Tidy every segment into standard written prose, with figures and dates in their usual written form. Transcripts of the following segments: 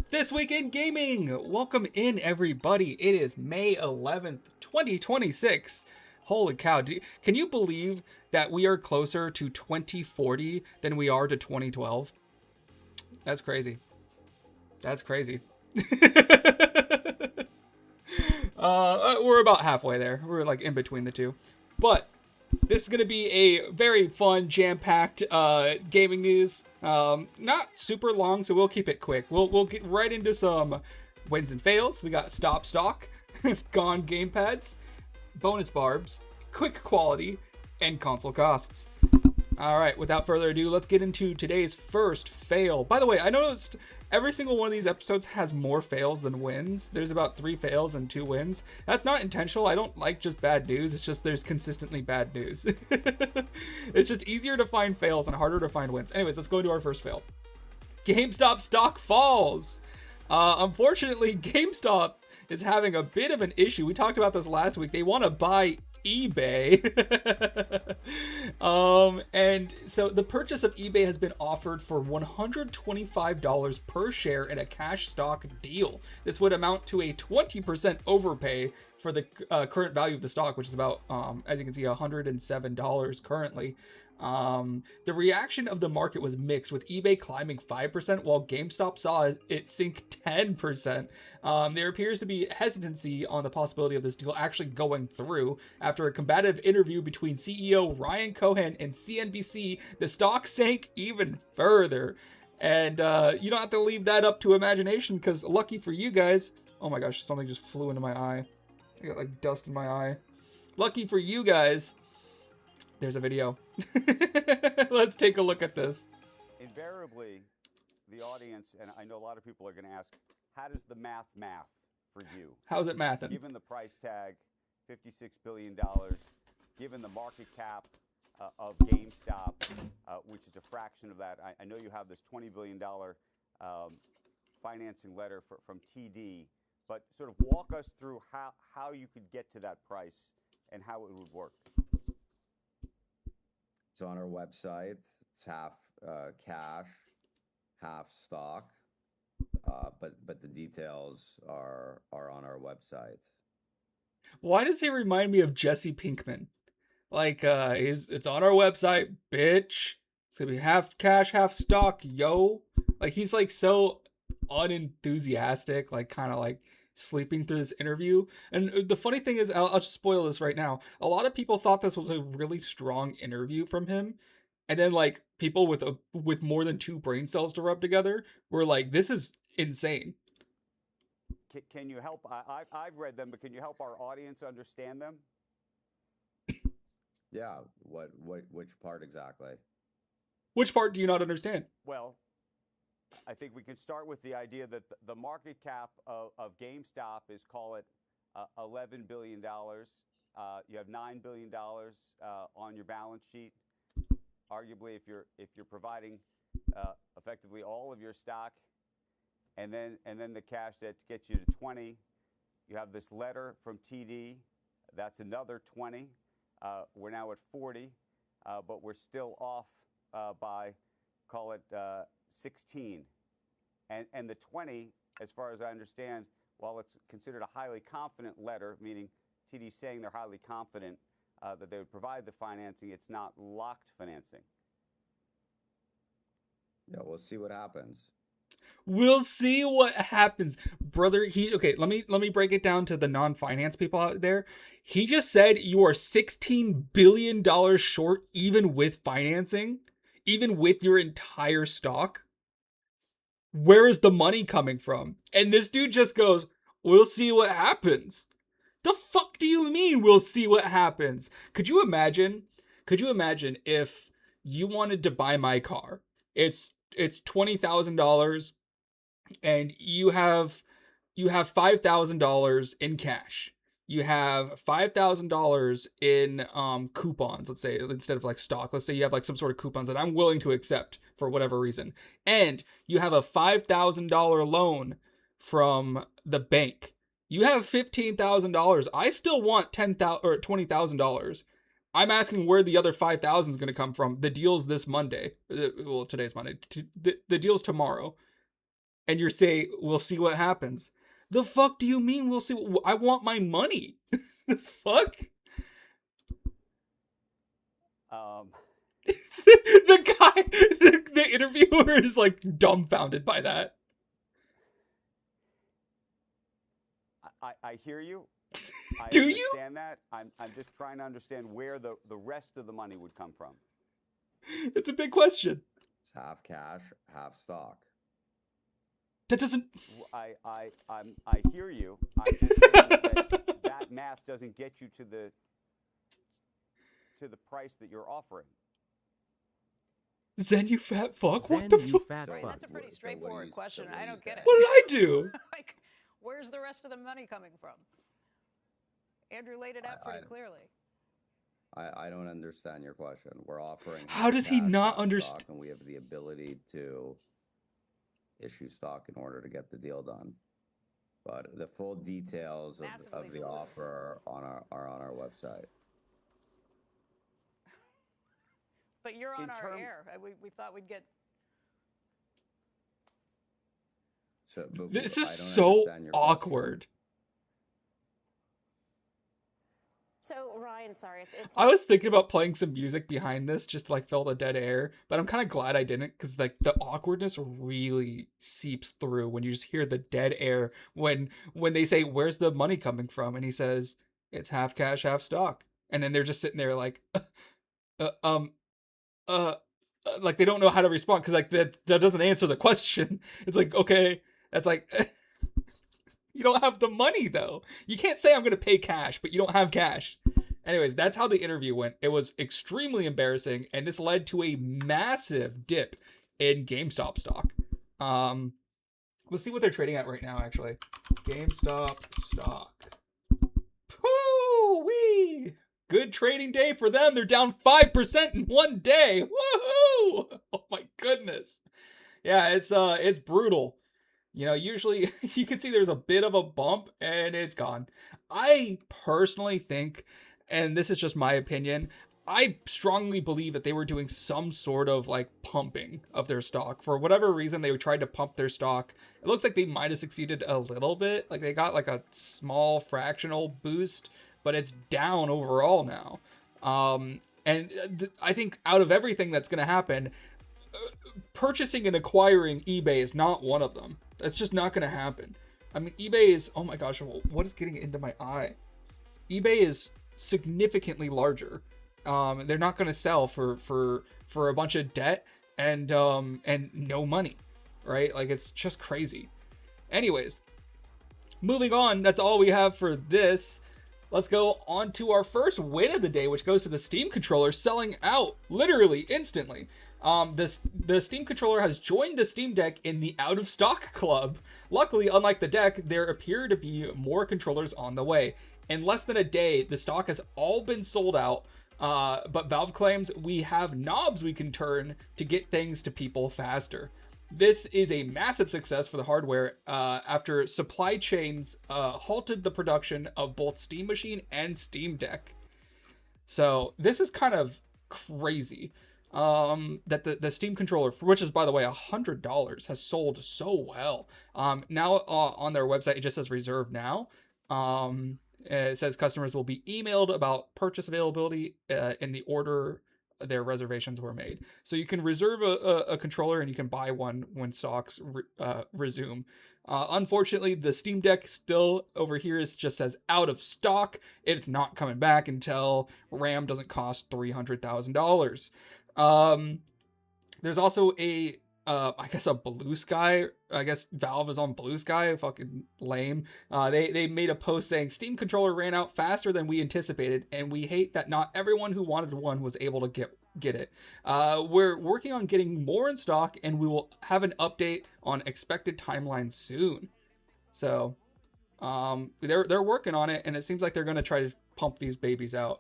This Week in Gaming! Welcome in, everybody. It is May 11th, 2026. Holy cow. Can you believe that we are closer to 2040 than we are to 2012? That's crazy. That's crazy. We're about halfway there. We're like in between the two. But this is going to be a very fun, jam-packed gaming news. Not super long, so we'll keep it quick. We'll get right into some wins and fails. We got stop stock, gone gamepads, bonus barbs, quick quality, and console costs. All right, without further ado, let's get into today's first fail. By the way, I noticed every single one of these episodes has more fails than wins. There's about 3 fails and 2 wins. That's not intentional. I don't like just bad news. It's just there's consistently bad news. It's just easier to find fails and harder to find wins. Anyways, let's go into our first fail. GameStop stock falls. Unfortunately, GameStop is having a bit of an issue. We talked about this last week. They want to buy eBay. And so the purchase of eBay has been offered for $125 per share in a cash stock deal. This would amount to a 20% overpay for the current value of the stock, which is about, as you can see, $107 currently. The reaction of the market was mixed, with eBay climbing 5% while GameStop saw it sink 10%. There appears to be hesitancy on the possibility of this deal actually going through. After a combative interview between CEO Ryan Cohen and CNBC, the stock sank even further. And you don't have to leave that up to imagination, because lucky for you guys, oh my gosh, something just flew into my eye. I got like dust in my eye. Lucky for you guys, there's a video. Let's take a look at this. Invariably, the audience, and I know a lot of people are going to ask, how does the math for you? How's it mathin'? Given the price tag, $56 billion, given the market cap of GameStop, which is a fraction of that. I know you have this $20 billion financing letter from TD, but sort of walk us through how you could get to that price and how it would work. It's on our website. It's half cash, half stock, but the details are on our website. Why does he remind me of Jesse Pinkman? Like, it's on our website, bitch. It's gonna be half cash, half stock, yo. Like, he's like so unenthusiastic, like kind of like sleeping through this interview. And the funny thing is, I'll just spoil this right now. A lot of people thought this was a really strong interview from him, and then like people with more than 2 brain cells to rub together were like, "This is insane." Can you help? I've read them, but can you help our audience understand them? Yeah. Which part exactly? Which part do you not understand? Well, I think we can start with the idea that the market cap of GameStop is, call it, $11 billion. You have $9 billion on your balance sheet. Arguably, if you're providing effectively all of your stock, and then the cash that gets you to 20, you have this letter from TD. That's another 20. We're now at 40, but we're still off by, call it, 16. And the 20, as far as I understand, while it's considered a highly confident letter, meaning TD saying they're highly confident that they would provide the financing, it's not locked financing. Yeah, we'll see what happens. We'll see what happens, brother. Okay, let me break it down to the non-finance people out there. He just said you are $16 billion short, even with financing, even with your entire stock. Where is the money coming from? And this dude just goes, "We'll see what happens." The fuck do you mean we'll see what happens? Could you imagine if you wanted to buy my car? It's $20,000 and you have $5,000 in cash. You have $5,000 in coupons, let's say, instead of like stock. Let's say you have like some sort of coupons that I'm willing to accept for whatever reason. And you have a $5,000 loan from the bank. You have $15,000. I still want $10,000 or $20,000. I'm asking where the other 5,000 is going to come from. The deal's this Monday. Well, today's Monday. The deal's tomorrow. and you're saying, we'll see what happens. The fuck do you mean we'll see? I want my money. The fuck? The guy, the interviewer is like dumbfounded by that. I hear you. I Do you? understand that. I'm just trying to understand where the rest of the money would come from. It's a big question. It's half cash, half stock. That doesn't. I hear you. I'm just saying that math doesn't get you to the price that you're offering. Zen, you fat fuck. Zen, What the you fuck? fat Right, fuck. that's a pretty So straightforward question. what do I you don't get it. think? What did I do? Like, where's the rest of the money coming from? Andrew laid it out pretty clearly. I don't understand your question. We're offering. How does he cash, not half stock, understand? And we have the ability to issue stock in order to get the deal done. But the full details Massively of the diluted. offer are on our website. But you're on In our term- air. We thought we'd get. So but This I is don't so understand your question. awkward. So Ryan, sorry, it's I was thinking about playing some music behind this just to like fill the dead air, but I'm kind of glad I didn't because like the awkwardness really seeps through when you just hear the dead air when they say, "Where's the money coming from?" and he says, "It's half cash, half stock," and then they're just sitting there like, uh, um, like they don't know how to respond because like that doesn't answer the question. It's like, okay, that's like. You don't have the money, though. You can't say I'm going to pay cash, but you don't have cash. Anyways, that's how the interview went. It was extremely embarrassing, and this led to a massive dip in GameStop stock. Let's see what they're trading at right now, actually. GameStop stock. Woo-wee! Good trading day for them. They're down 5% in one day. Woohoo! Oh my goodness. Yeah, it's brutal. You know, usually you can see there's a bit of a bump and it's gone. I personally think, and this is just my opinion, I strongly believe that they were doing some sort of like pumping of their stock. For whatever reason, they tried to pump their stock. It looks like they might have succeeded a little bit. Like they got like a small fractional boost, but it's down overall now. I think out of everything that's going to happen, purchasing and acquiring eBay is not one of them. That's just not going to happen. I mean, eBay is, oh my gosh, what is getting into my eye? eBay is significantly larger. They're not going to sell for a bunch of debt and no money, right? Like it's just crazy. Anyways, moving on. That's all we have for this. Let's go on to our first win of the day, which goes to the Steam controller selling out literally instantly. The Steam controller has joined the Steam Deck in the out of stock club. Luckily, unlike the deck, there appear to be more controllers on the way. In less than a day, the stock has all been sold out. But Valve claims we have knobs we can turn to get things to people faster. This is a massive success for the hardware after supply chains halted the production of both Steam Machine and Steam Deck. So this is kind of crazy that the Steam controller, which is by the way $100, has sold so well. Now on their website it just says reserve now. It says customers will be emailed about purchase availability in the order their reservations were made. So you can reserve a controller and you can buy one when stocks resume. Unfortunately, the Steam Deck still over here just says out of stock. It's not coming back until RAM doesn't cost $300,000. There's also I guess a Blue Sky. I guess Valve is on Blue Sky. Fucking lame. They made a post saying Steam controller ran out faster than we anticipated, and we hate that not everyone who wanted one was able to get it. We're working on getting more in stock, and we will have an update on expected timeline soon. So, they're working on it, and it seems like they're going to try to pump these babies out.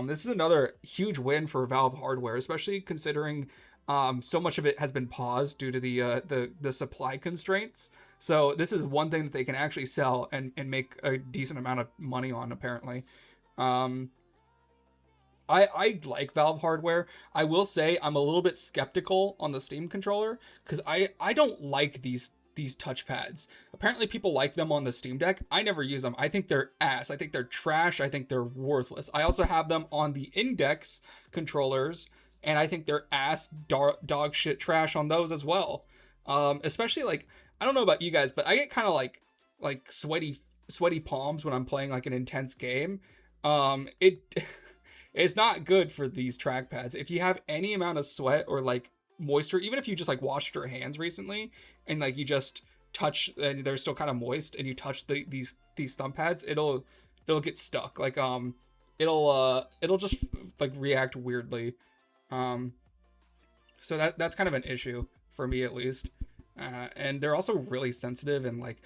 This is another huge win for Valve hardware, especially considering so much of it has been paused due to the supply constraints. So this is one thing that they can actually sell and make a decent amount of money on, apparently. I like Valve hardware. I will say I'm a little bit skeptical on the Steam controller because I don't like these these touchpads. Apparently people like them on the Steam Deck. I never use them. I think they're ass. I think they're trash. I think they're worthless. I also have them on the Index controllers, and I think they're ass dog shit trash on those as well. Especially like, I don't know about you guys, but I get kind of like sweaty palms when I'm playing like an intense game. It's not good for these trackpads. If you have any amount of sweat or like moisture, even if you just like washed your hands recently and like you just touch and they're still kind of moist and you touch these thumb pads, it'll get stuck. Like it'll just like react weirdly. So that's kind of an issue for me at least. And they're also really sensitive, and like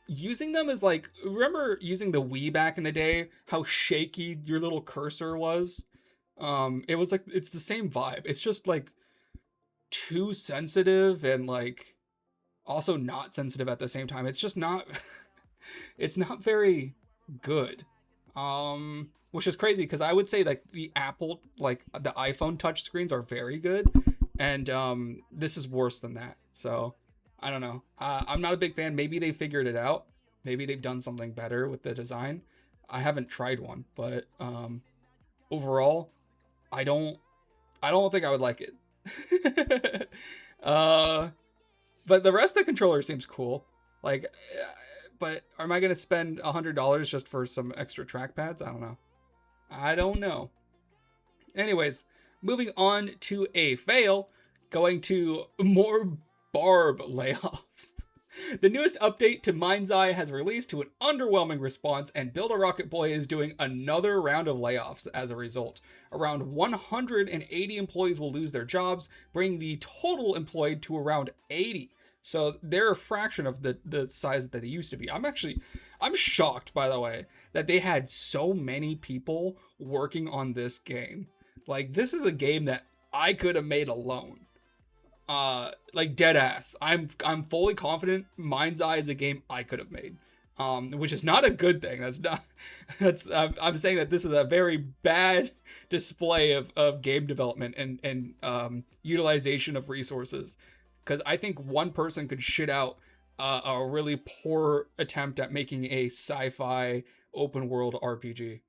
using them is like, remember using the Wii back in the day, how shaky your little cursor was? It was like, it's the same vibe. It's just like too sensitive and like also not sensitive at the same time. It's just not, it's not very good. Which is crazy because I would say like the Apple, like the iPhone touch screens are very good. And this is worse than that. So I don't know. I'm not a big fan. Maybe they figured it out. Maybe they've done something better with the design. I haven't tried one, but overall, I don't think I would like it. But the rest of the controller seems cool. Like, but am I gonna spend $100 just for some extra trackpads? I don't know. Anyways, moving on to a fail, going to more Barb layoffs. The newest update to Mind's Eye has released to an underwhelming response, and Build a Rocket Boy is doing another round of layoffs as a result. Around 180 employees will lose their jobs, bringing the total employed to around 80. So they're a fraction of the size that they used to be. I'm shocked, by the way, that they had so many people working on this game. Like, this is a game that I could have made alone. Like dead ass. I'm fully confident Mind's Eye is a game I could have made. Which is not a good thing. I'm saying that this is a very bad display of game development and utilization of resources. Because I think one person could shit out a really poor attempt at making a sci-fi open world RPG.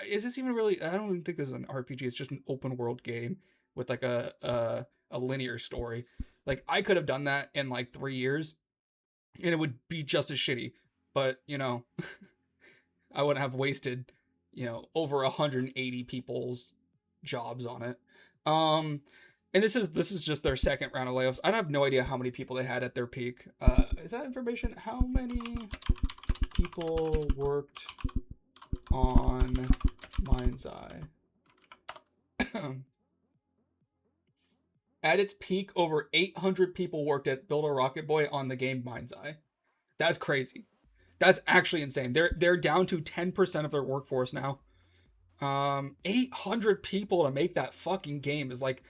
Is this even really? I don't even think this is an RPG. It's just an open world game with like a linear story. Like, I could have done that in like 3 years and it would be just as shitty, but you know, I wouldn't have wasted, you know, over 180 people's jobs on it. And this is just their second round of layoffs. I have no idea how many people they had at their peak. Is that information? How many people worked on Mind's Eye? At its peak, over 800 people worked at Build a Rocket Boy on the game Mind's Eye. That's crazy. That's actually insane. They're down to 10% of their workforce now. 800 people to make that fucking game is like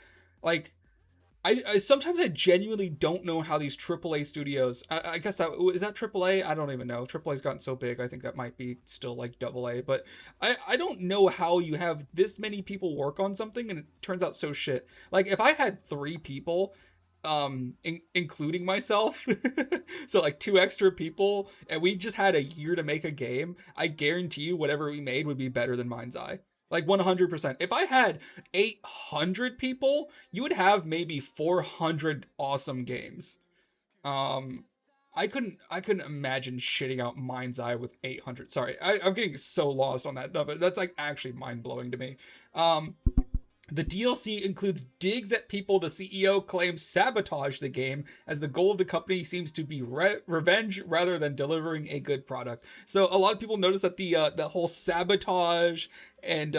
I sometimes I genuinely don't know how these AAA studios, I guess that, is that AAA? I don't even know. AAA's gotten so big, I think that might be still like AA, but I don't know how you have this many people work on something and it turns out so shit. Like, if I had 3 people, including myself, so like 2 extra people, and we just had a year to make a game, I guarantee you whatever we made would be better than Mind's Eye. Like 100%. If I had 800 people, you would have maybe 400 awesome games. I couldn't imagine shitting out Mind's Eye with 800. Sorry, I'm getting so lost on that number. That's like actually mind blowing to me. The DLC includes digs at people the CEO claims sabotage the game, as the goal of the company seems to be revenge rather than delivering a good product. So a lot of people notice that the whole sabotage and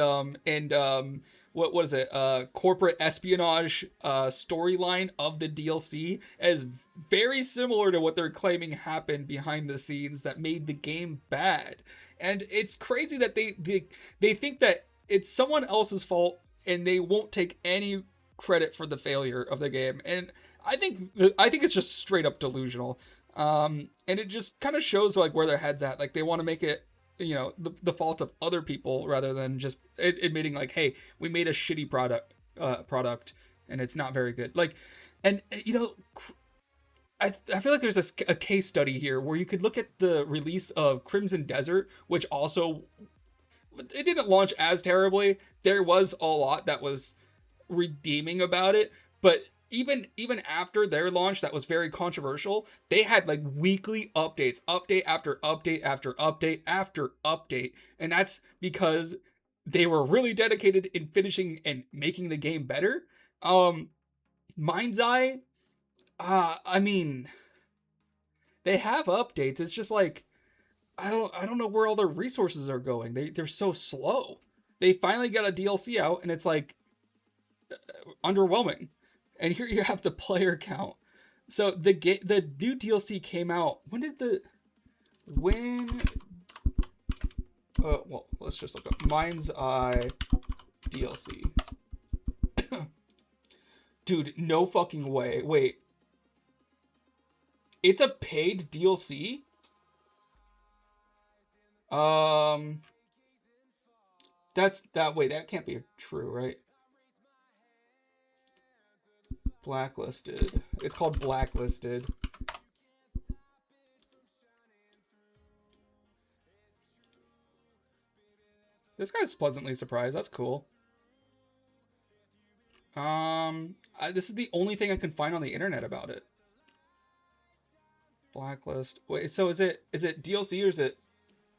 what is it? Corporate espionage storyline of the DLC is very similar to what they're claiming happened behind the scenes that made the game bad. And it's crazy that they think that it's someone else's fault and they won't take any credit for the failure of the game. And I think it's just straight up delusional. And it just kind of shows like where their head's at. Like, they want to make it, you know, the fault of other people rather than just admitting like, hey, we made a shitty product and it's not very good. Like, and you know, I feel like there's a case study here where you could look at the release of Crimson Desert, which also, it didn't launch as terribly. There was a lot that was redeeming about it, but even after their launch that was very controversial, they had like weekly updates, update after update after update after update, and that's because they were really dedicated in finishing and making the game better. Mind's Eye, I mean, they have updates. It's just like I don't know where all their resources are going. They're so slow. They finally got a DLC out, and it's like underwhelming. And here you have the player count. So the new DLC came out. Well, let's just look up Mind's Eye DLC. Dude, no fucking way. Wait. It's a paid DLC? That can't be true, right? Blacklisted. It's called Blacklisted. This guy's pleasantly surprised. That's cool. This is the only thing I can find on the internet about it. Blacklist. Wait, so is it DLC or is it?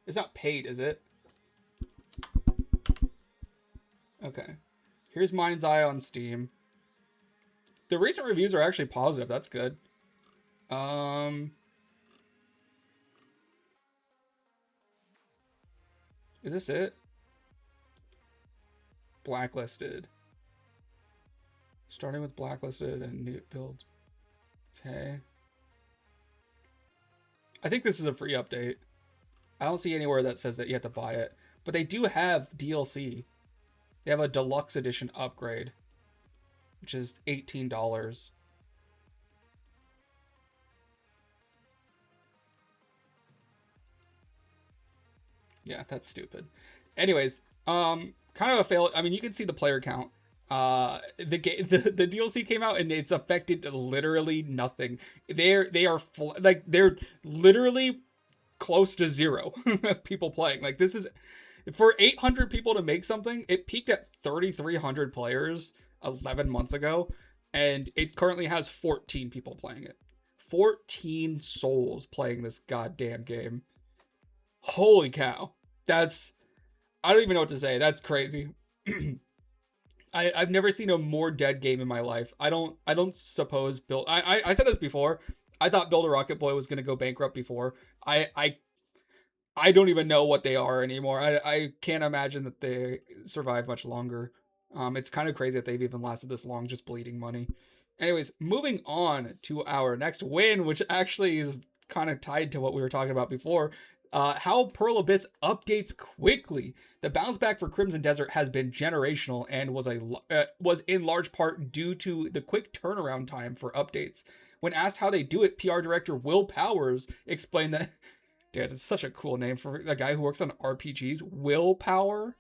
It's not paid, is it? Okay. Here's Mind's Eye on Steam. The recent reviews are actually positive. That's good. Is this it? Blacklisted. Starting with Blacklisted and new build. Okay. I think this is a free update. I don't see anywhere that says that you have to buy it. But they do have DLC. They have a deluxe edition upgrade, which is $18. Yeah, that's stupid. Anyways, kind of a fail. I mean, you can see the player count. The DLC came out and it's affected literally nothing. They're literally close to zero people playing. Like, this is for 800 people to make something. It peaked at 3,300 players 11 months ago, and it currently has 14 people playing it. 14 souls playing this goddamn game. Holy cow. I don't even know what to say. That's crazy. I've never seen a more dead game in my life. I don't suppose I said this before. I thought Build a Rocket Boy was gonna go bankrupt before. I don't even know what they are anymore. I can't imagine that they survive much longer. It's kind of crazy that they've even lasted this long just bleeding money. Anyways, moving on to our next win, which actually is kind of tied to what we were talking about before. How Pearl Abyss updates quickly. The bounce back for Crimson Desert has been generational and was in large part due to the quick turnaround time for updates. When asked how they do it, PR director Will Powers explained that, dude, it's such a cool name for a guy who works on RPGs. Will Powers?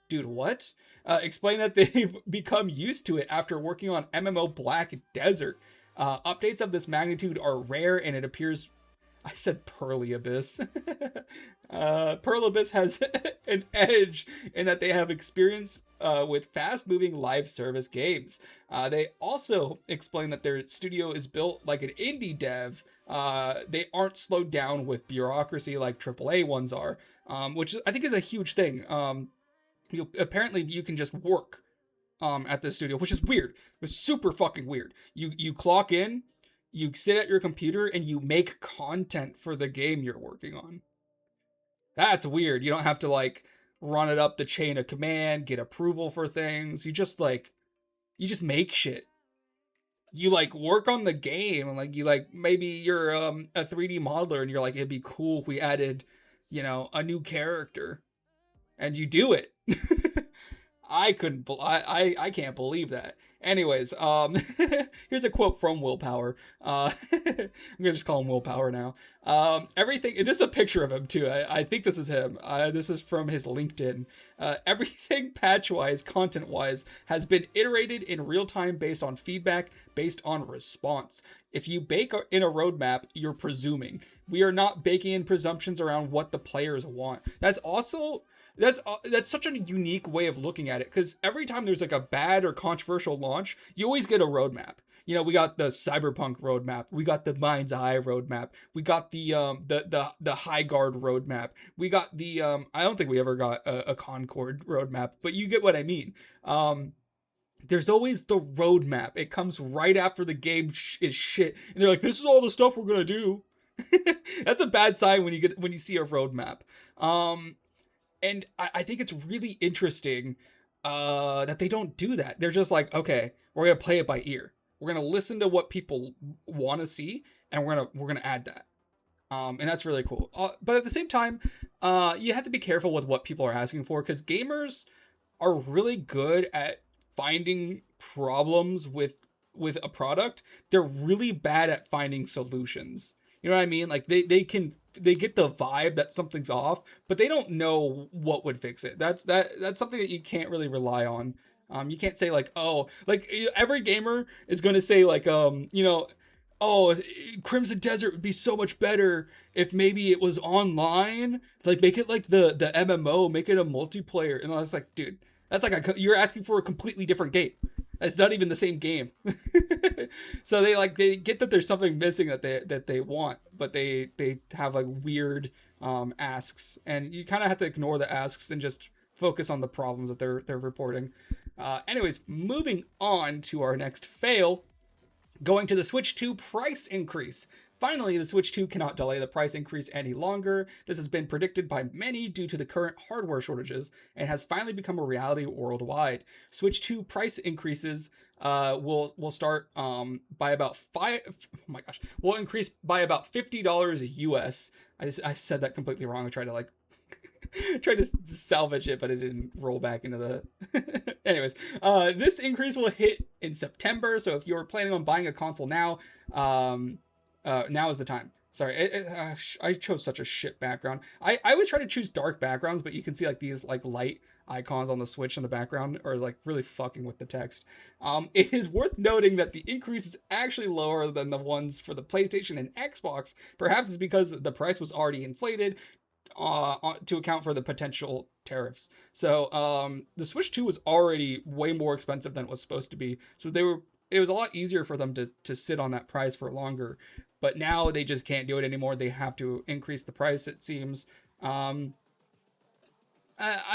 Dude, what? Explained that they've become used to it after working on MMO Black Desert. Updates of this magnitude are rare, and it appears... I said Pearly Abyss. Pearl Abyss has an edge in that they have experience with fast-moving live service games. They also explain that their studio is built like an indie dev. They aren't slowed down with bureaucracy like AAA ones are, which I think is a huge thing. Apparently you can just work at this studio, which is weird. It's super fucking weird. You clock in, you sit at your computer, and you make content for the game you're working on. That's weird. You don't have to like run it up the chain of command, get approval for things. You just make shit. You like work on the game, and like maybe you're a 3D modeler and you're like, it'd be cool if we added, a new character, and you do it. I can't believe that. Anyways, here's a quote from Will Power. I'm gonna just call him Will Power now. Everything, this is a picture of him too. I think this is him. This is from his LinkedIn. Everything patch-wise, content-wise, has been iterated in real time based on feedback, based on response. If you bake in a roadmap, you're presuming. We are not baking in presumptions around what the players want. That's such a unique way of looking at it, because every time there's like a bad or controversial launch, you always get a roadmap. You know, we got the Cyberpunk roadmap, we got the Mind's Eye roadmap, we got the High Guard roadmap, we got the I don't think we ever got a Concord roadmap, but you get what I mean. There's always the roadmap. It comes right after the game is shit, and they're like, "This is all the stuff we're gonna do." That's a bad sign when you see a roadmap. And I think it's really interesting that they don't do that. They're just like, okay, we're gonna play it by ear. We're gonna listen to what people want to see, and we're gonna add that. And that's really cool. But at the same time, you have to be careful with what people are asking for, because gamers are really good at finding problems with a product. They're really bad at finding solutions. You know what I mean? Like they get the vibe that something's off, but they don't know what would fix it. That's something that you can't really rely on. You can't say like, oh, like every gamer is going to say like, oh, Crimson Desert would be so much better if maybe it was online. Like make it like the MMO, make it a multiplayer. And I was like, dude, that's like you're asking for a completely different game. It's not even the same game. So they get that there's something missing that they want, but they have like weird asks, and you kind of have to ignore the asks and just focus on the problems that they're reporting. Anyways, moving on to our next fail, going to the Switch 2 price increase. Finally, the Switch 2 cannot delay the price increase any longer. This has been predicted by many due to the current hardware shortages and has finally become a reality worldwide. Switch 2 price increases will start by about will increase by about $50 US. I said that completely wrong. I tried to tried to salvage it, but it didn't roll back into the... Anyways, this increase will hit in September, so if you're planning on buying a console now, now is the time. Sorry, I chose such a shit background. I always try to choose dark backgrounds, but you can see like these like light icons on the Switch in the background are like really fucking with the text. It is worth noting that the increase is actually lower than the ones for the PlayStation and Xbox. Perhaps it's because the price was already inflated to account for the potential tariffs. So the Switch 2 was already way more expensive than it was supposed to be. So it was a lot easier for them to sit on that price for longer. But now they just can't do it anymore. They have to increase the price, it seems. I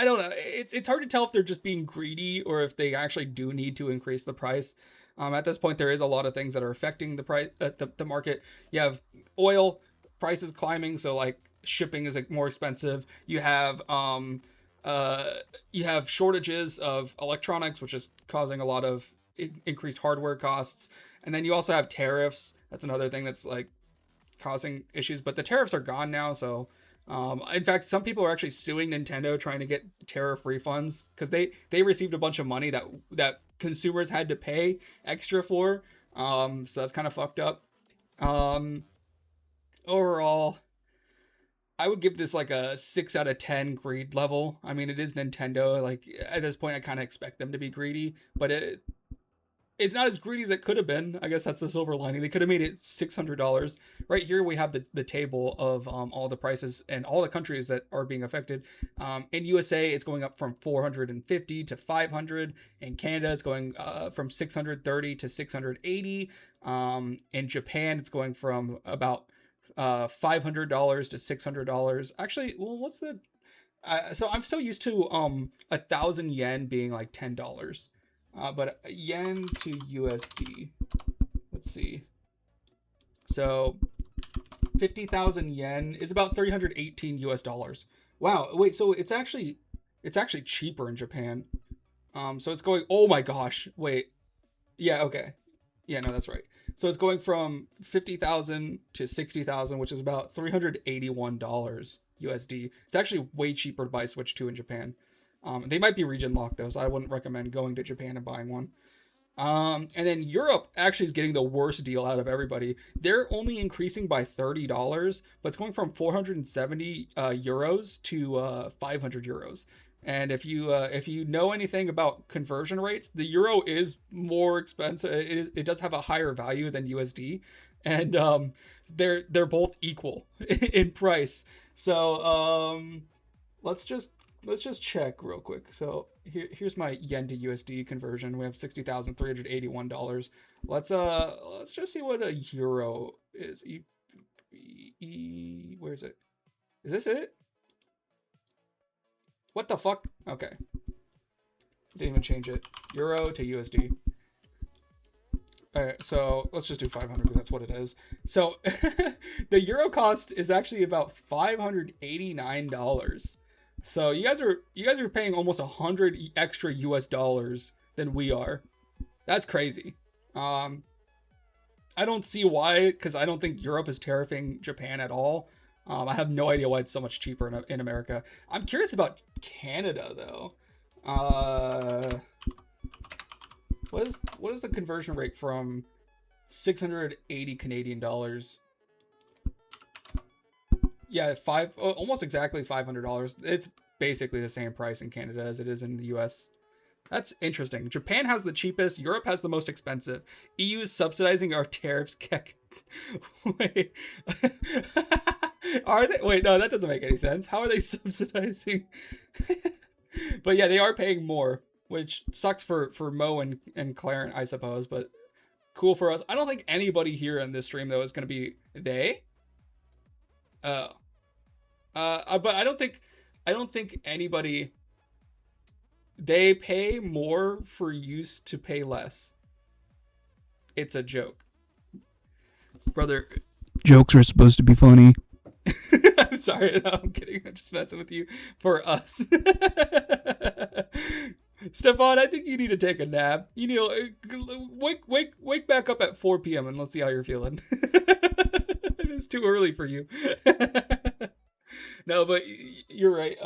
don't know. It's hard to tell if they're just being greedy or if they actually do need to increase the price. At this point, there is a lot of things that are affecting the price, the market. You have oil prices climbing, so like shipping is more expensive. You have shortages of electronics, which is causing a lot of increased hardware costs. And then you also have tariffs. That's another thing that's like causing issues, but the tariffs are gone now. So in fact, some people are actually suing Nintendo trying to get tariff refunds because they received a bunch of money that consumers had to pay extra for. So that's kind of fucked up. Overall, I would give this like a 6 out of 10 greed level. I mean, it is Nintendo. Like at this point, I kind of expect them to be greedy, but it's not as greedy as it could have been. I guess that's the silver lining. They could have made it $600. Right here we have the table of all the prices and all the countries that are being affected. In USA, it's going up from $450 to $500. In Canada, it's going from $630 to $680. In Japan, it's going from about $500 to $600. Actually, well, what's the... so I'm so used to 1,000 yen being like $10. But yen to USD, let's see. So 50,000 yen is about 318 US dollars. Wow. Wait, so it's actually cheaper in Japan. So it's going, oh my gosh, wait. Yeah, okay. Yeah, no, that's right. So it's going from 50,000 to 60,000, which is about $381 USD. It's actually way cheaper to buy Switch 2 in Japan. They might be region locked though, so I wouldn't recommend going to Japan and buying one. And then Europe actually is getting the worst deal out of everybody. They're only increasing by $30, but it's going from 470 euros to 500 euros. And if you know anything about conversion rates, the euro is more expensive. It does have a higher value than USD, and they're both equal in price. So let's just check real quick. So here's my yen to USD conversion. We have $60,381. Let's just see what a euro is. Where is it? Is this it? What the fuck? Okay. Didn't even change it. Euro to USD. Alright, so let's just do 500 because that's what it is. So the euro cost is actually about $589. So you guys are paying almost 100 extra US dollars than we are. That's crazy. I don't see why, because I don't think Europe is tariffing Japan at all. I have no idea why it's so much cheaper in America. I'm curious about Canada though. What is the conversion rate from 680 Canadian dollars? Yeah, almost exactly $500. It's basically the same price in Canada as it is in the US. That's interesting. Japan has the cheapest. Europe has the most expensive. EU is subsidizing our tariffs. Wait. Are they? Wait, no, that doesn't make any sense. How are they subsidizing? But yeah, they are paying more, which sucks for Mo and Clarence, I suppose, but cool for us. I don't think anybody here in this stream, though, is going to be they. But I don't think anybody... They pay more for use to pay less. It's a joke. Brother, jokes are supposed to be funny. I'm sorry, no, I'm kidding. I'm just messing with you for us. Stefan, I think you need to take a nap. You need to wake back up at 4 p.m. and let's see how you're feeling. It's too early for you. No, but you're right.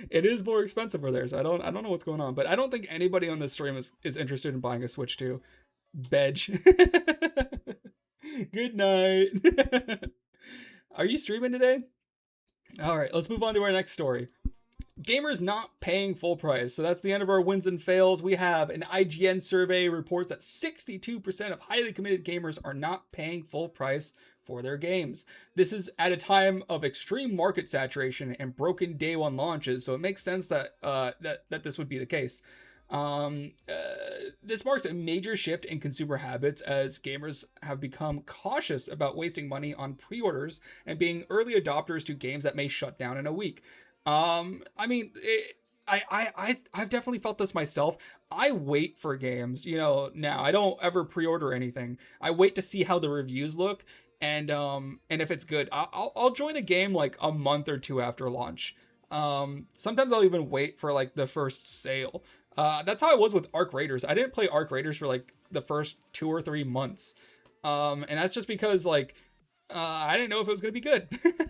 It is more expensive for theirs. I don't know what's going on, but I don't think anybody on this stream is interested in buying a Switch 2. Bedge. Good night. Are you streaming today? All right, let's move on to our next story. Gamers not paying full price. So that's the end of our wins and fails. We have an IGN survey reports that 62% of highly committed gamers are not paying full price for their games. This is at a time of extreme market saturation and broken day one launches, so it makes sense that that this would be the case. This marks a major shift in consumer habits as gamers have become cautious about wasting money on pre-orders and being early adopters to games that may shut down in a week. I mean, I've definitely felt this myself. I wait for games, now I don't ever pre-order anything. I wait to see how the reviews look, and if it's good, I'll join a game like a month or two after launch. Sometimes I'll even wait for like the first sale. That's how I was with Arc Raiders. I didn't play Arc Raiders for like the first 2 or 3 months. And that's just because like, I didn't know if it was going to be good.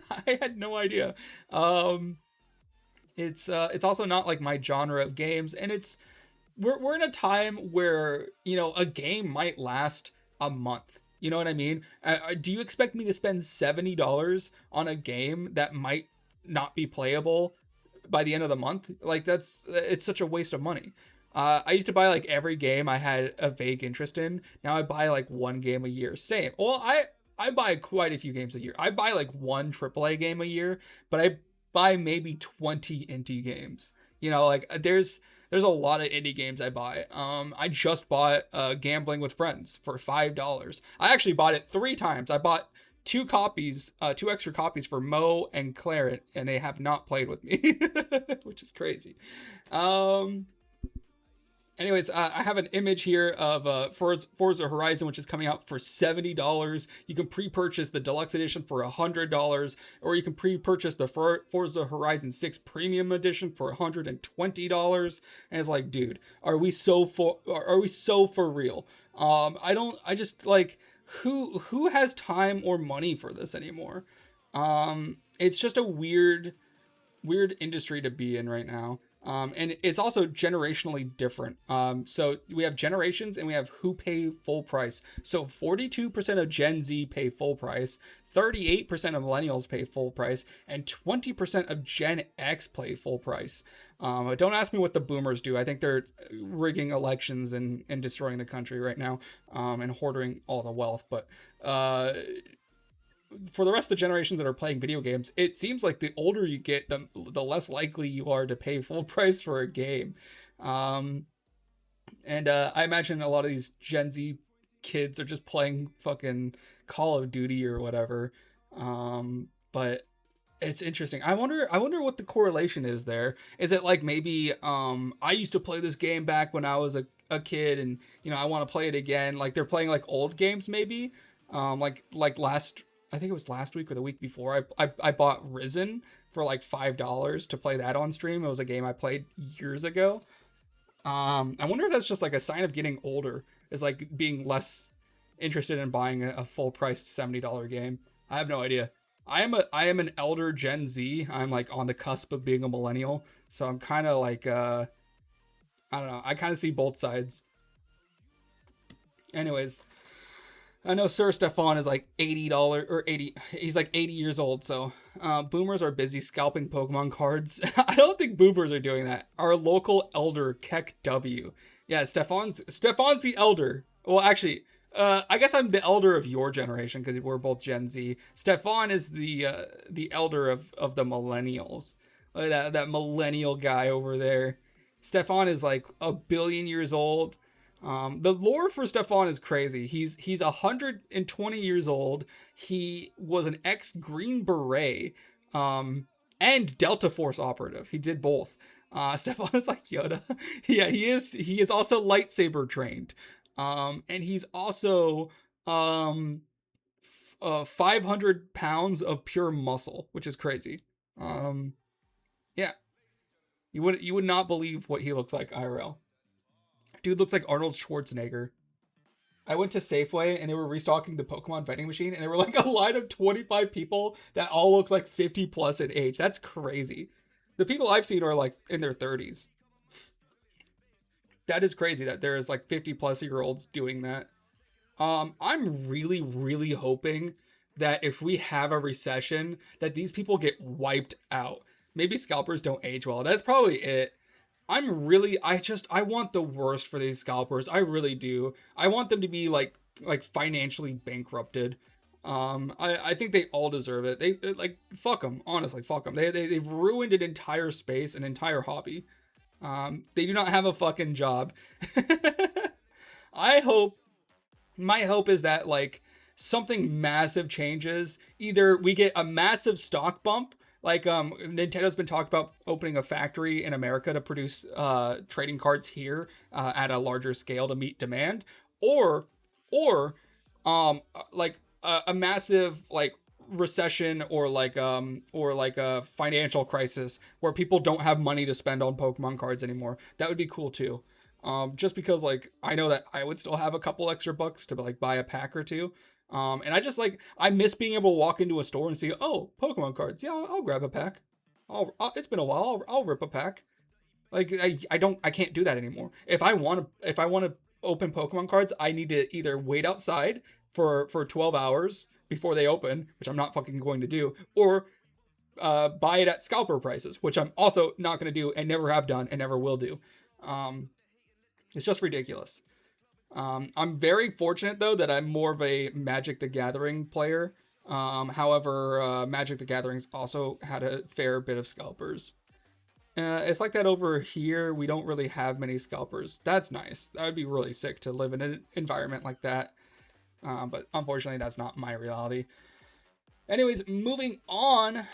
I had no idea. It's also not like my genre of games, and we're in a time where, a game might last a month. You know what I mean? Do you expect me to spend $70 on a game that might not be playable by the end of the month? Like it's such a waste of money. I used to buy like every game I had a vague interest in. Now I buy like one game a year. Same. Well, I buy quite a few games a year. I buy like one AAA game a year, but I buy maybe 20 indie games. Like there's a lot of indie games I buy. I just bought Gambling with Friends for $5. I actually bought it 3 times. I bought 2 extra copies for Mo and Clarence, and they have not played with me, which is crazy. Anyways, I have an image here of Forza Horizon, which is coming out for $70. You can pre-purchase the deluxe edition for $100, or you can pre-purchase the Forza Horizon 6 Premium Edition for $120. And it's like, dude, are we so for real? I just like, who has time or money for this anymore? It's just a weird industry to be in right now. And it's also generationally different. So we have generations and we have who pay full price. So 42% of Gen Z pay full price, 38% of millennials pay full price, and 20% of Gen X pay full price. Don't ask me what the boomers do. I think they're rigging elections and destroying the country right now, and hoarding all the wealth. But for the rest of the generations that are playing video games, it seems like the older you get, the less likely you are to pay full price for a game. And I imagine a lot of these Gen Z kids are just playing fucking Call of Duty or whatever. But it's interesting. I wonder what the correlation is there. Is it like maybe I used to play this game back when I was a kid, and I want to play it again. Like they're playing like old games maybe. Like I think it was last week or the week before, I bought Risen for like $5 to play that on stream. It was a game I played years ago. I wonder if that's just like a sign of getting older, is like being less interested in buying a full priced $70 game. I have no idea. I am an elder Gen Z. I'm like on the cusp of being a millennial. So I'm kind of like, I don't know. I kind of see both sides. Anyways, I know Sir Stefan is like $80 or 80. He's like 80 years old. So boomers are busy scalping Pokemon cards. I don't think boomers are doing that. Our local elder, Keck W. Yeah, Stefan's the elder. Well, actually, I guess I'm the elder of your generation because we're both Gen Z. Stefan is the elder of the millennials. That millennial guy over there. Stefan is like 1 billion years old. The lore for Stefan is crazy. He's 120 years old. He was an ex-Green Beret, and Delta Force operative. He did both. Stefan is like Yoda. Yeah, he is. He is also lightsaber trained. And he's also 500 pounds of pure muscle, which is crazy. Yeah, you would not believe what he looks like IRL. Dude looks like Arnold Schwarzenegger. I went to Safeway and they were restocking the Pokemon vending machine, and there were like a line of 25 people that all look like 50 plus in age. That's crazy. The people I've seen are like in their 30s. That is crazy that there is like 50 plus year olds doing that. I'm really, really hoping that if we have a recession, that these people get wiped out. Maybe scalpers don't age well. That's probably it. I want the worst for these scalpers. I really do. I want them to be like financially bankrupted. I think they all deserve it. They like, fuck them. Honestly, fuck them. They've ruined an entire space, an entire hobby. They do not have a fucking job. My hope is that like something massive changes. Either we get a massive stock bump, like Nintendo's been talking about opening a factory in America to produce trading cards here at a larger scale to meet demand, or like a massive like recession or like a financial crisis where people don't have money to spend on Pokemon cards anymore. That would be cool too. Just because like I know that I would still have a couple extra bucks to like buy a pack or two. And I miss being able to walk into a store and see, oh, Pokemon cards. Yeah, I'll grab a pack. It's been a while. I'll rip a pack. Like I can't do that anymore. If I want to open Pokemon cards, I need to either wait outside for 12 hours before they open, which I'm not fucking going to do, or buy it at scalper prices, which I'm also not going to do and never have done and never will do. It's just ridiculous. I'm very fortunate though that I'm more of a Magic the Gathering player. However, Magic the Gathering's also had a fair bit of scalpers. It's like that over here. We don't really have many scalpers. That's nice. That would be really sick to live in an environment like that. But unfortunately, that's not my reality. Anyways, moving on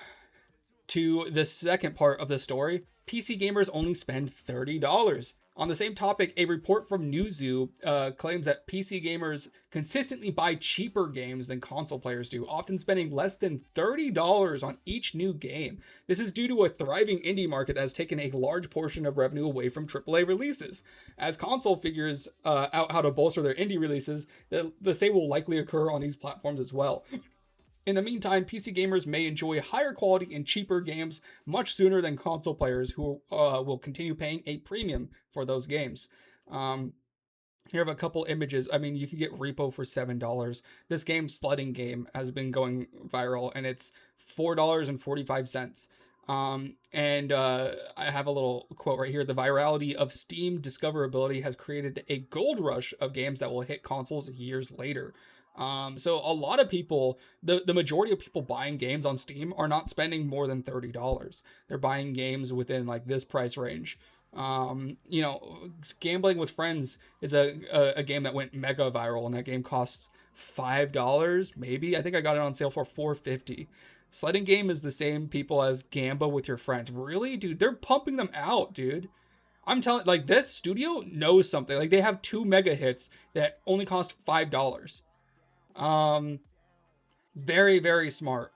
to the second part of the story. PC gamers only spend $30. On the same topic, a report from Newzoo claims that PC gamers consistently buy cheaper games than console players do, often spending less than $30 on each new game. This is due to a thriving indie market that has taken a large portion of revenue away from AAA releases. As console figures out how to bolster their indie releases, the same will likely occur on these platforms as well. In the meantime, PC gamers may enjoy higher quality and cheaper games much sooner than console players who will continue paying a premium for those games. Um, Here have a couple images. I mean, you can get Repo for $7. This game, Sledding Game, has been going viral, and it's $4.45. I have a little quote right here. The virality of Steam discoverability has created a gold rush of games that will hit consoles years later. So a lot of people, the majority of people buying games on Steam are not spending more than $30. They're buying games within like this price range. You know, Gambling with Friends is a game that went mega viral, and that game costs $5 maybe. I think I got it on sale for $4.50. Sledding Game is the same people as Gamba with Your Friends. Really, dude? They're pumping them out, dude. I'm telling, like, this studio knows something. Like, they have 2 mega hits that only cost $5. Very, very smart.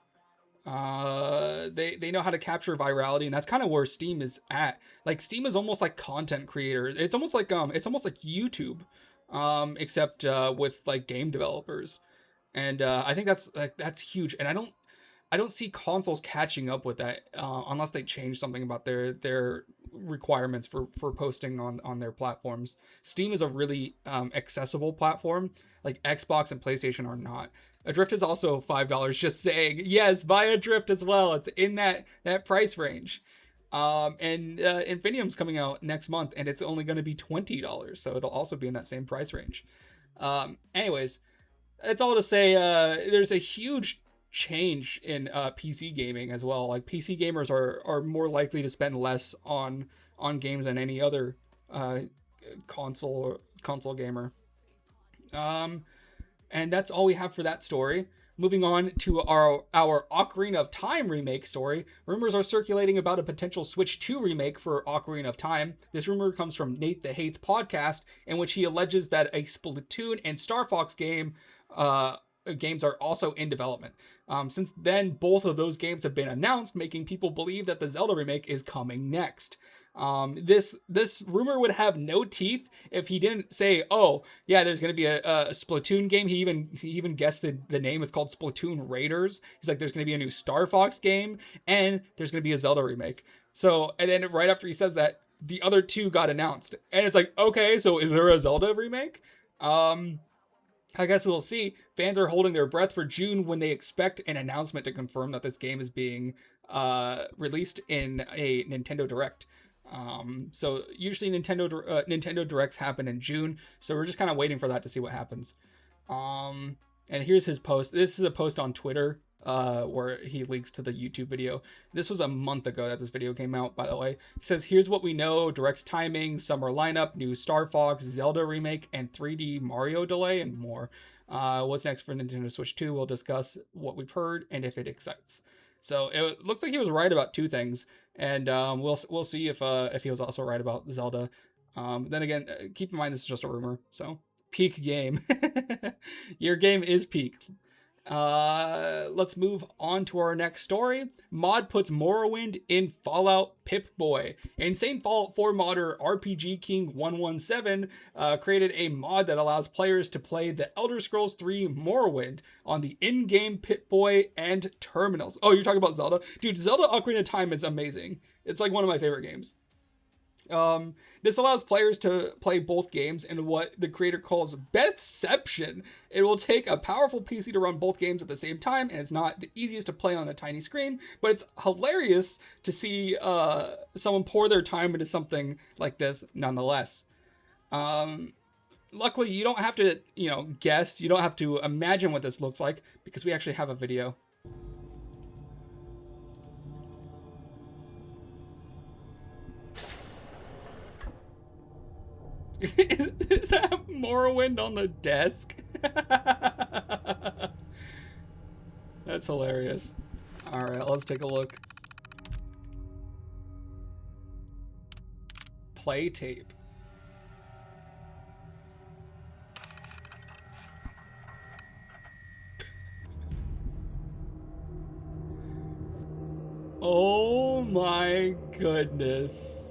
They know how to capture virality, and that's kind of where Steam is at. Like, Steam is almost like content creators. It's almost like YouTube, except with like game developers. And I think that's huge. And I don't see consoles catching up with that unless they change something about their requirements for posting on their platforms. Steam is a really accessible platform. Like Xbox and PlayStation are not. Adrift is also $5. Just saying, yes, buy Adrift as well. It's in that price range. And Infinium's coming out next month, and it's only going to be $20, so it'll also be in that same price range. Anyways, it's all to say there's a huge change in PC gaming as well. Like PC gamers are more likely to spend less on games than any other console gamer. And that's all we have for that story. Moving on to our Ocarina of Time remake story. Rumors are circulating about a potential Switch 2 remake for Ocarina of Time. This rumor comes from Nate the Hates podcast, in which he alleges that a Splatoon and Star Fox games are also in development. Since then, both of those games have been announced, making people believe that the Zelda remake is coming next. This rumor would have no teeth if he didn't say, oh yeah, there's going to be a Splatoon game. He even guessed the name. It's called Splatoon Raiders. He's like, there's going to be a new Star Fox game, and there's going to be a Zelda remake. So, and then right after he says that, the other two got announced, and it's like, okay, so is there a Zelda remake? I guess we'll see. Fans are holding their breath for June when they expect an announcement to confirm that this game is being released in a Nintendo Direct. So usually Nintendo Directs happen in June, so we're just kind of waiting for that to see what happens. And here's his post. This is a post on Twitter where he links to the YouTube video. This was a month ago that this video came out, by the way. He says, here's what we know: direct timing, summer lineup, new Star Fox, Zelda remake, and 3D Mario delay, and more. What's next for Nintendo Switch 2? We'll discuss what we've heard and if it excites. So it looks like he was right about 2 things, and we'll see if he was also right about Zelda. Then again, keep in mind this is just a rumor. So peak game. Your game is peak. Let's move on to our next story. Mod puts Morrowind in Fallout Pip-Boy. Insane Fallout 4 modder RPG King 117 created a mod that allows players to play the Elder Scrolls 3 Morrowind on the in-game Pip-Boy and terminals. Oh, you're talking about Zelda? Dude, Zelda Ocarina of Time is amazing. It's like one of my favorite games. This allows players to play both games in what the creator calls Bethception. It will take a powerful PC to run both games at the same time, and it's not the easiest to play on a tiny screen, but it's hilarious to see someone pour their time into something like this nonetheless. Luckily, you don't have to, guess. You don't have to imagine what this looks like, because we actually have a video. Is that Morrowind on the desk? That's hilarious. Alright, let's take a look. Play tape. Oh my goodness.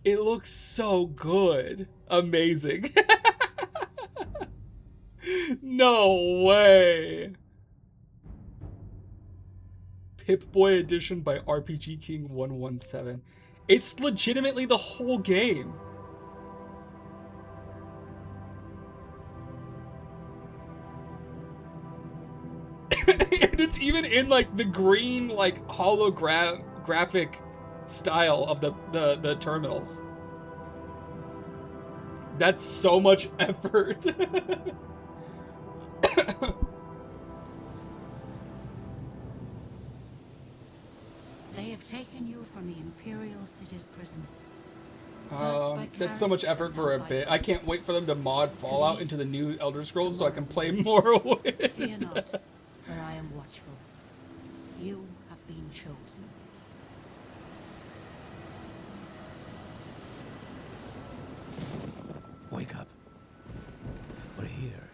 It looks so good. Amazing. No way. Pip-Boy Edition by RPG King 117. It's legitimately the whole game. And it's even in like the green like holographic style of the terminals. That's so much effort. They have taken you from the Imperial City's prison. That's so much effort for a bit. I can't wait for them to mod Fallout into the new Elder Scrolls so I can play more with. Fear not, for I am watchful. You have been chosen. Wake up. We're here.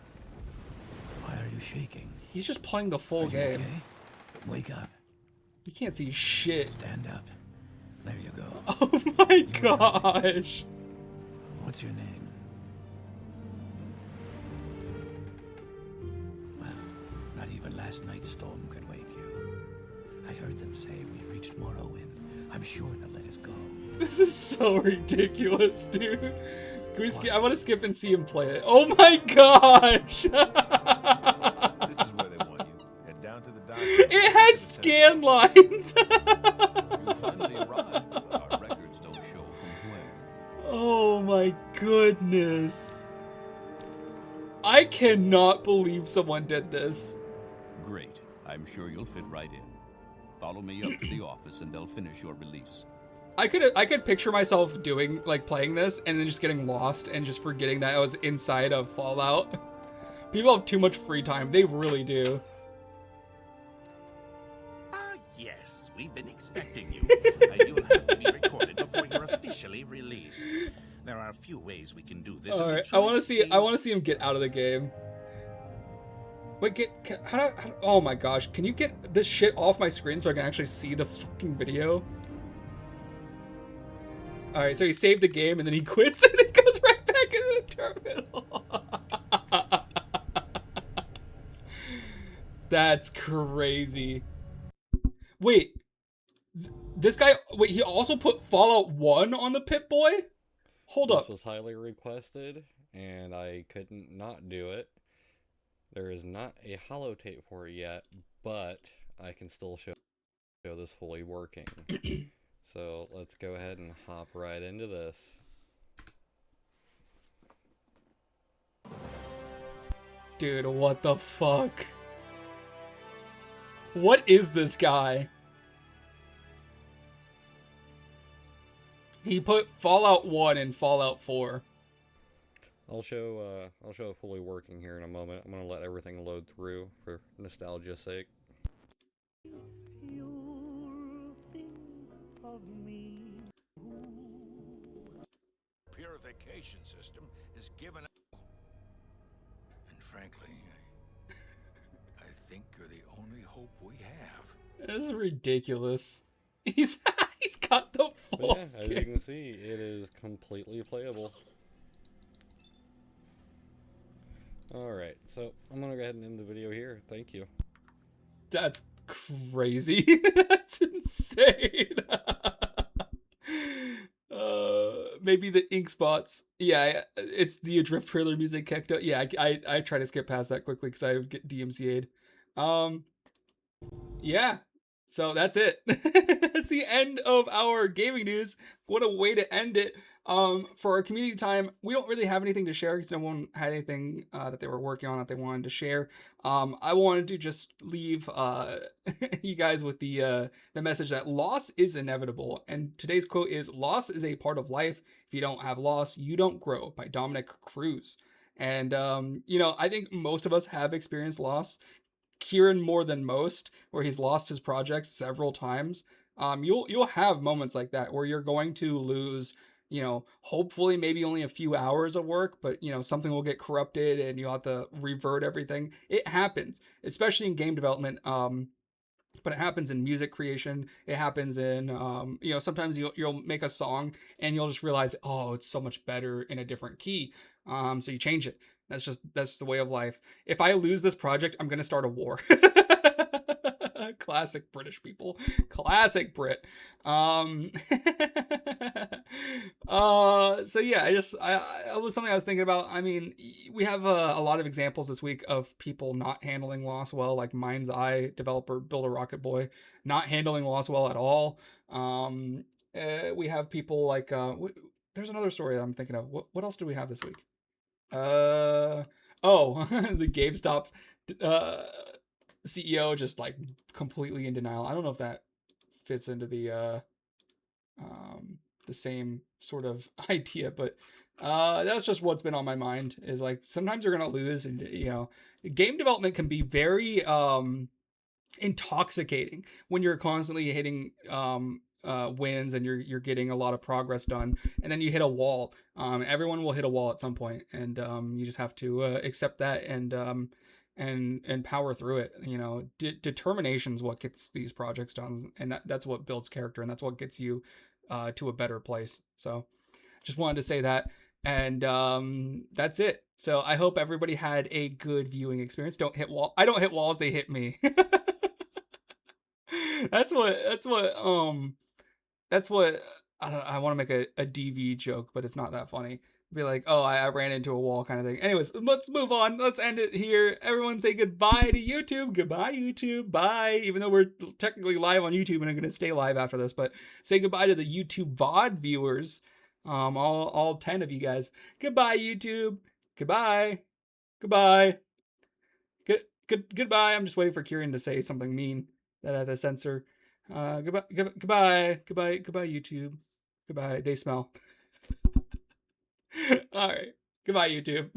Why are you shaking? He's just playing the full Are you game. okay? Wake up. You can't see shit. Stand up. There you go. Oh my gosh. What's your name? Well, not even last night's storm could wake you. I heard them say we reached Morrowind. I'm sure they'll let us go. This is so ridiculous, dude. Can we skip? I want to skip and see him play it. Oh my gosh. This is where they want you. Head down to the dock. It has scan lines. You finally arrived, but our records don't show from where. Oh my goodness. I cannot believe someone did this. Great. I'm sure you'll fit right in. Follow me up to the office and they'll finish your release. I could picture myself doing like playing this and then just getting lost and just forgetting that I was inside of Fallout. People have too much free time. They really do. Ah, yes, we've been expecting you. You'll have to be recorded before you're officially released. There are a few ways we can do this. All right, I want to see him get out of the game. Wait, oh my gosh, can you get this shit off my screen so I can actually see the fucking video? All right, so he saved the game and then he quits and it goes right back into the terminal. That's crazy. Wait, this guy, wait, he also put Fallout 1 on the Pip-Boy? Hold up. This was highly requested, and I couldn't not do it. There is not a holotape for it yet, but I can still show this fully working. So let's go ahead and hop right into this. Dude, what the fuck? What is this guy? He put Fallout 1 and Fallout 4. I'll show it fully working here in a moment. I'm gonna let everything load through for nostalgia's sake. Purification system is given up. And frankly, I think you're the only hope we have. This is ridiculous. He's got the full But yeah, as you can see, it is completely playable. Alright, so I'm gonna go ahead and end the video here. Thank you. That's crazy. That's insane. Maybe the ink spots. Yeah, it's the Adrift trailer music kicked out. Yeah, I try to skip past that quickly because I would get DMCA'd. Yeah. So that's it. That's the end of our gaming news. What a way to end it. For our community time, we don't really have anything to share because no one had anything that they were working on that they wanted to share. I wanted to just leave you guys with the message that loss is inevitable. And today's quote is, "Loss is a part of life. If you don't have loss, you don't grow," by Dominic Cruz. And, I think most of us have experienced loss. Kieran more than most, where he's lost his projects several times. You'll have moments like that where you're going to lose, hopefully maybe only a few hours of work, but something will get corrupted and you'll have to revert everything. It happens, especially in game development. But it happens in music creation. It happens in, sometimes you'll make a song and you'll just realize, oh, it's so much better in a different key. So you change it. That's the way of life. If I lose this project, I'm gonna start a war. Classic British people. Classic Brit. So yeah, I was something I was thinking about. I mean, we have a lot of examples this week of people not handling loss well, like Mind's Eye developer Build a Rocket Boy not handling loss well at all. We have people like there's another story that I'm thinking of. What else do we have this week? Oh, the GameStop CEO just like completely in denial. I don't know if that fits into the same sort of idea, but that's just what's been on my mind is like sometimes you're gonna lose, and game development can be very intoxicating when you're constantly hitting wins and you're getting a lot of progress done, and then you hit a wall. Everyone will hit a wall at some point, and you just have to accept that and power through it. Determination is what gets these projects done, and that's what builds character, and that's what gets you to a better place. So just wanted to say that, and that's it. So I hope everybody had a good viewing experience. I don't hit walls, they hit me. that's what I want to make a DV joke, but it's not that funny. Be like, oh, I ran into a wall kind of thing. Anyways, let's move on. Let's end it here. Everyone say goodbye to YouTube. Goodbye, YouTube. Bye. Even though we're technically live on YouTube and I'm going to stay live after this, but say goodbye to the YouTube VOD viewers. All 10 of you guys. Goodbye, YouTube. Goodbye. Goodbye. Goodbye. I'm just waiting for Kieran to say something mean that I have to censor. Goodbye, YouTube. Goodbye. They smell. All right. Goodbye, YouTube.